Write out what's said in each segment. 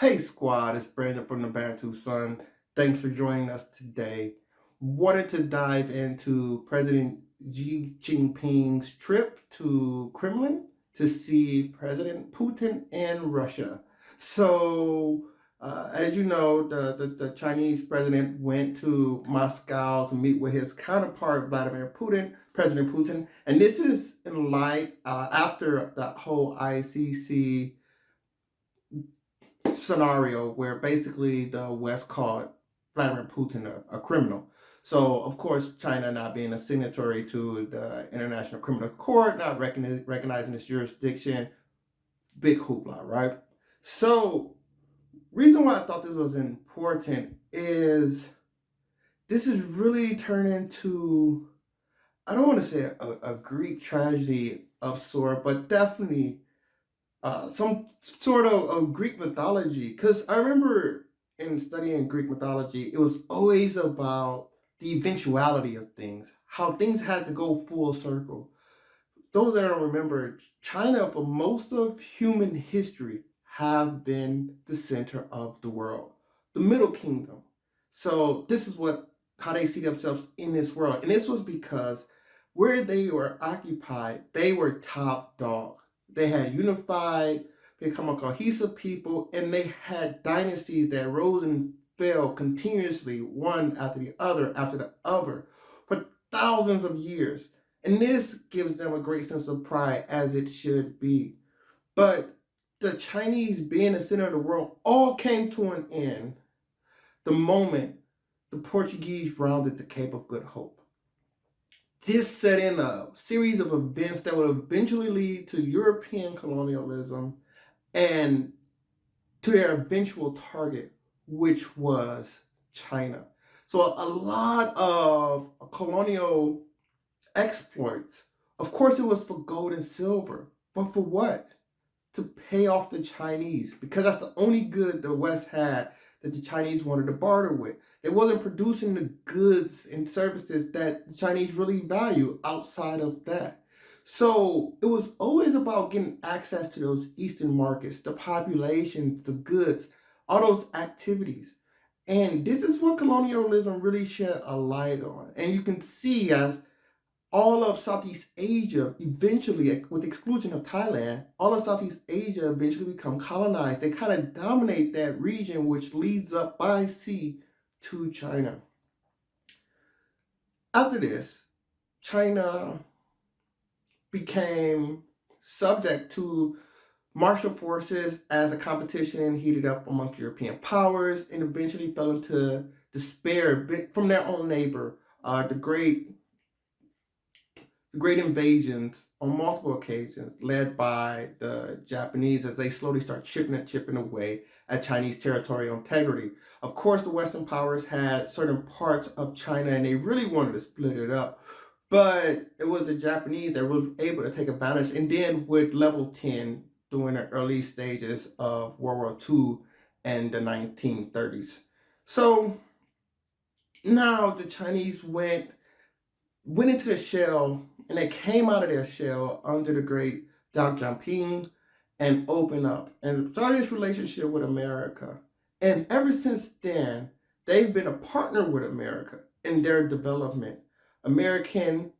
Hey squad, it's Brandon from the Bantu Sun. Thanks for joining us today. Wanted to dive into President Xi Jinping's trip to Kremlin to see President Putin in Russia. As you know, the Chinese president went to Moscow to meet with his counterpart, Vladimir Putin, President Putin. And this is in light after that whole ICC scenario where basically the West called Vladimir Putin a criminal. So, of course, China not being a signatory to the International Criminal Court, not recognizing its jurisdiction, big hoopla, right? So, reason why I thought this was important is this is really turning into, I don't want to say a Greek tragedy of sort, but definitely some sort of Greek mythology. Because I remember in studying Greek mythology, it was always about the eventuality of things, how things had to go full circle. Those that don't remember, China for most of human history have been the center of the world, the Middle Kingdom. So this is what how they see themselves in this world, and this was because where they were occupied, they were top dog. They had unified, become a cohesive people, and they had dynasties that rose and fell continuously, one after the other, for thousands of years. And this gives them a great sense of pride, as it should be. But the Chinese being the center of the world all came to an end the moment the Portuguese rounded the Cape of Good Hope. This set in a series of events that would eventually lead to European colonialism and to their eventual target, which was China. So a lot of colonial exploits. Of course, it was for gold and silver, but for what? To pay off the Chinese, because that's the only good the West had that the Chinese wanted to barter with. They wasn't producing the goods and services that the Chinese really value outside of that. So it was always about getting access to those Eastern markets, the population, the goods, all those activities. And this is what colonialism really shed a light on. And you can see as all of Southeast Asia eventually, with the exclusion of Thailand, all of Southeast Asia eventually become colonized. They kind of dominate that region, which leads up by sea to China. After this, China became subject to martial forces as a competition heated up amongst European powers and eventually fell into despair from their own neighbor, the great invasions on multiple occasions led by the Japanese as they slowly start chipping away at Chinese territorial integrity. Of course, the Western powers had certain parts of China and they really wanted to split it up. But it was the Japanese that was able to take advantage. And then with level 10 during the early stages of World War II and the 1930s. So now the Chinese went into the shell and they came out of their shell under the great Deng Xiaoping and opened up and started this relationship with America. And ever since then, they've been a partner with America in their development. American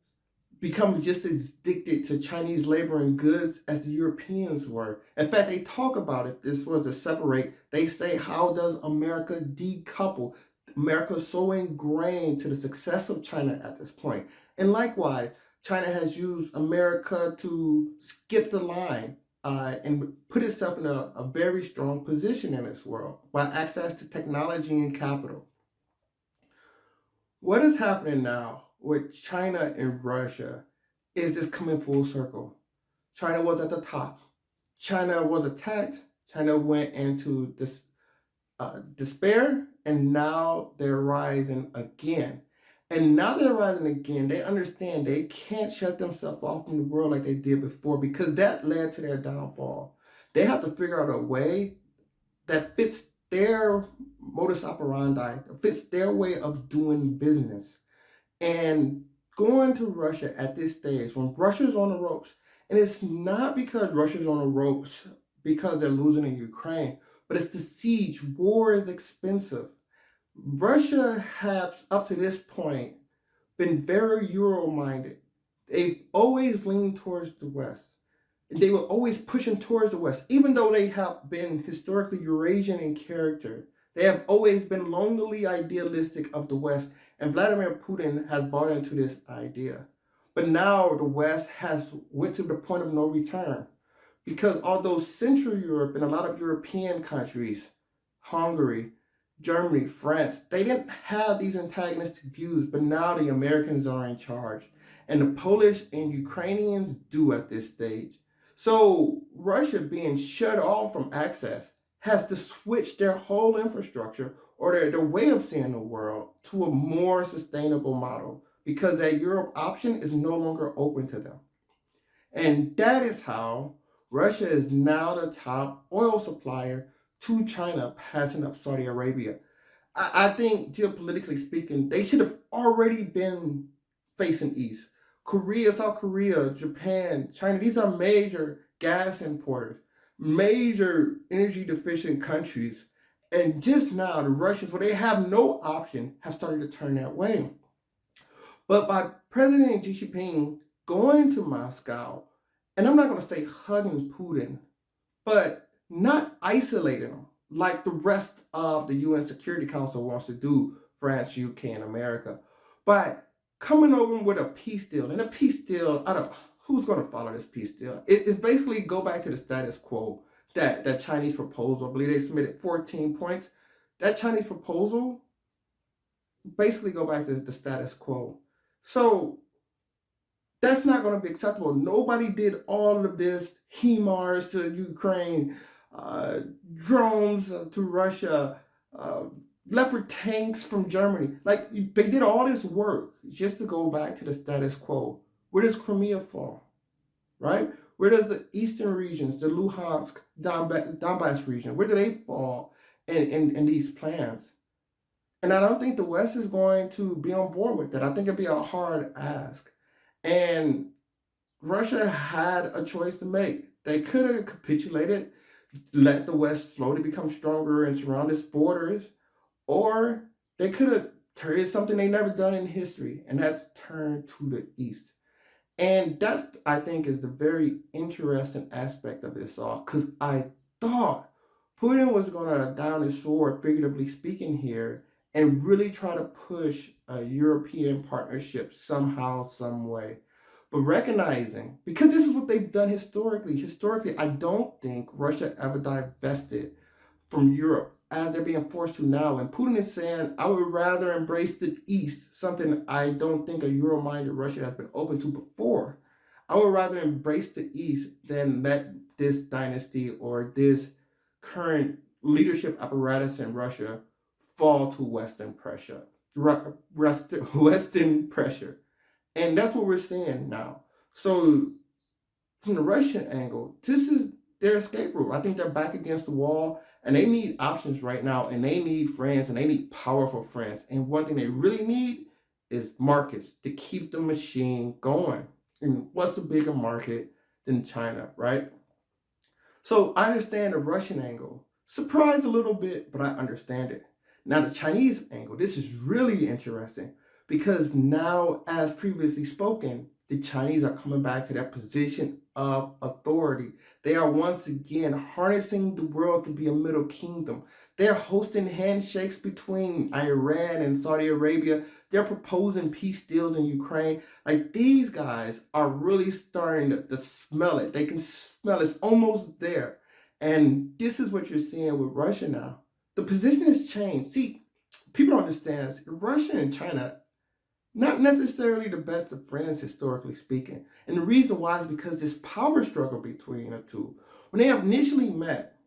become just as addicted to Chinese labor and goods as the Europeans were. In fact, they talk about if this was to separate, they say, how does America decouple? America is so ingrained to the success of China at this point. And likewise, China has used America to skip the line and put itself in a very strong position in this world by access to technology and capital. What is happening now with China and Russia is this coming full circle. China was at the top. China was attacked. China went into this despair, and now they're rising again. And now they're rising again. They understand they can't shut themselves off from the world like they did before because that led to their downfall. They have to figure out a way that fits their modus operandi, fits their way of doing business. And going to Russia at this stage, when Russia's on the ropes, and it's not because Russia's on the ropes because they're losing in Ukraine, but it's the siege. War is expensive. Russia has, up to this point, been very Euro-minded. They've always leaned towards the West. They were always pushing towards the West, even though they have been historically Eurasian in character. They have always been lonely idealistic of the West, and Vladimir Putin has bought into this idea. But now the West has went to the point of no return, because although Central Europe and a lot of European countries, Hungary, Germany, France, they didn't have these antagonistic views, but now the Americans are in charge. And the Polish and Ukrainians do at this stage. So Russia being shut off from access has to switch their whole infrastructure or their way of seeing the world to a more sustainable model because that Europe option is no longer open to them. And that is how Russia is now the top oil supplier to China, passing up Saudi Arabia. I think geopolitically speaking, they should have already been facing east. Korea, South Korea, Japan, China, these are major gas importers, major energy deficient countries. And just now, the Russians, where they have no option, have started to turn that way. But by President Xi Jinping going to Moscow, and I'm not going to say hugging Putin, but not isolating him like the rest of the UN Security Council wants to do, France, UK, and America, but coming over with a peace deal. And a peace deal, I don't, who's going to follow this peace deal? It's basically go back to the status quo, that Chinese proposal. I believe they submitted 14 points. That Chinese proposal, basically go back to the status quo. So that's not going to be acceptable. Nobody did all of this HIMARS to Ukraine, drones to Russia, Leopard tanks from Germany. Like, they did all this work just to go back to the status quo. Where does Crimea fall, right? Where does the eastern regions, the Luhansk, Donbass region, where do they fall in these plans? And I don't think the West is going to be on board with that. I think it'd be a hard ask. And Russia had a choice to make. They could have capitulated, let the West slowly become stronger and surround its borders, or they could have turned something they never done in history, and that's turn to the East. And that's, I think, is the very interesting aspect of this all, because I thought Putin was going to down his sword, figuratively speaking here, and really try to push a European partnership somehow, some way. But recognizing, because this is what they've done historically, I don't think Russia ever divested from Europe as they're being forced to now. And Putin is saying, I would rather embrace the East, something I don't think a Euro-minded Russia has been open to before. I would rather embrace the East than let this dynasty or this current leadership apparatus in Russia fall to Western pressure. Western pressure. And that's what we're seeing now. So from the Russian angle, this is their escape route. I think they're back against the wall, and they need options right now, and they need friends, and they need powerful friends. And one thing they really need is markets to keep the machine going. And what's a bigger market than China, right? So I understand the Russian angle. Surprised a little bit, but I understand it. Now the Chinese angle, this is really interesting because now, as previously spoken, the Chinese are coming back to their position of authority. They are once again harnessing the world to be a middle kingdom. They're hosting handshakes between Iran and Saudi Arabia. They're proposing peace deals in Ukraine. Like, these guys are really starting to smell it. They can smell it's almost there. And this is what you're seeing with Russia now. The position has changed. See, people don't understand. Russia and China, not necessarily the best of friends, historically speaking. And the reason why is because this power struggle between the two. When they initially met,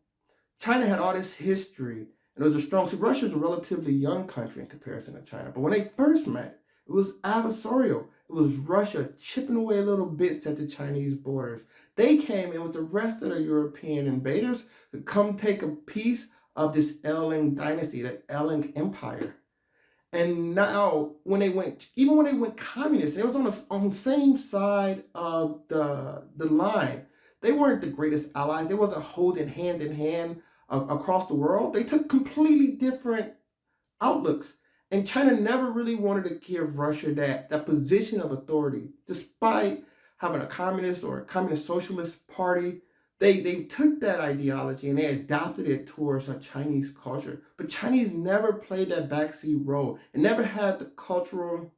China had all this history, and it was a strong, so Russia's a relatively young country in comparison to China. But when they first met, it was adversarial. It was Russia chipping away little bits at the Chinese borders. They came in with the rest of the European invaders to come take a piece of this Erlang dynasty, the Erlang Empire. And now, when they went communist, they was on the same side of the line. They weren't the greatest allies. They wasn't holding hand in hand across the world, they took completely different outlooks. And China never really wanted to give Russia that position of authority, despite having a communist or a communist socialist party. They took that ideology and they adopted it towards a Chinese culture. But Chinese never played that backseat role and never had the cultural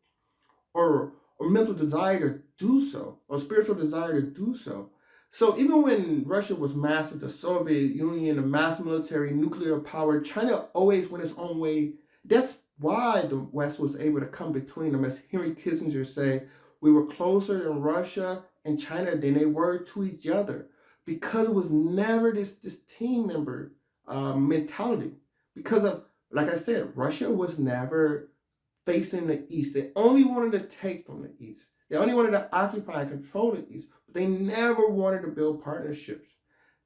or mental desire to do so, or spiritual desire to do so. So even when Russia was massive, the Soviet Union, a mass military, nuclear power, China always went its own way. That's why the West was able to come between them. As Henry Kissinger said, we were closer in Russia and China than they were to each other, because it was never this team member mentality. Because of, like I said, Russia was never facing the East. They only wanted to take from the East. They only wanted to occupy and control the East, but they never wanted to build partnerships.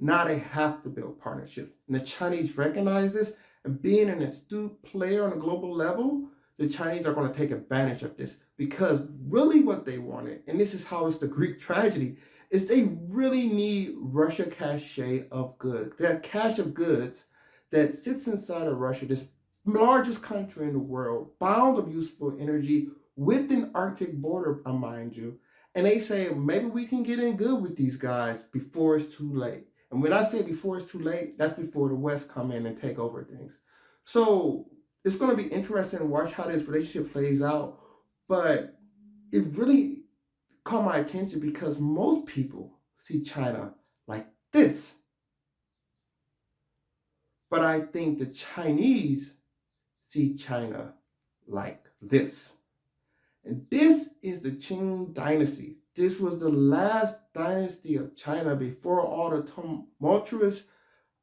Now they have to build partnerships. And the Chinese recognize this, and being an astute player on a global level, the Chinese are going to take advantage of this, because really what they wanted, and this is how it's the Greek tragedy, is they really need Russia cache of goods. That cache of goods that sits inside of Russia, this largest country in the world, bound of useful energy with an Arctic border, mind you. And they say, maybe we can get in good with these guys before it's too late. And when I say before it's too late, that's before the West come in and take over things. So it's going to be interesting to watch how this relationship plays out. But it really caught my attention because most people see China like this. But I think the Chinese see China like this. And this is the Qing dynasty. This was the last dynasty of China before all the tumultuous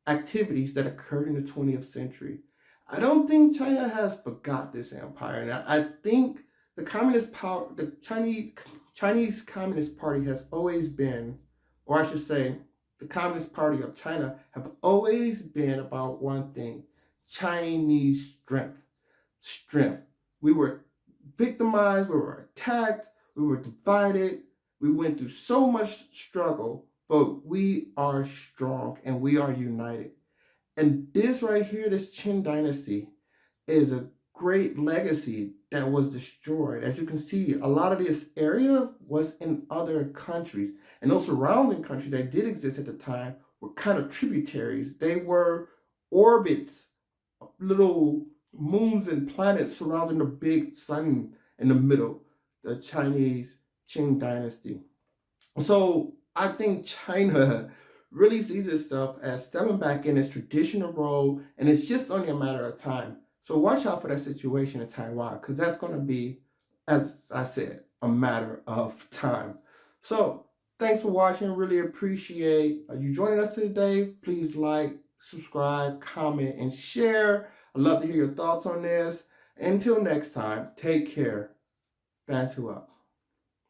activities that occurred in the 20th century. I don't think China has forgot this empire. And I think the communist power, the Chinese Communist Party has always been, or I should say, the Communist Party of China have always been about one thing: Chinese strength. We were victimized, we were attacked, we were divided, we went through so much struggle, but we are strong and we are united. And this right here, this Qing dynasty, is a great legacy that was destroyed. As you can see, a lot of this area was in other countries, and those surrounding countries that did exist at the time were kind of tributaries. They were orbits, little moons and planets surrounding the big sun in the middle, the Chinese Qing dynasty. So I think China really sees itself as stepping back in its traditional role, and it's just only a matter of time. So watch out for that situation in Taiwan, because that's going to be, as I said, a matter of time. So thanks for watching. Really appreciate you joining us today. Please like, subscribe, comment, and share. I'd love to hear your thoughts on this. Until next time, take care. Bantu up.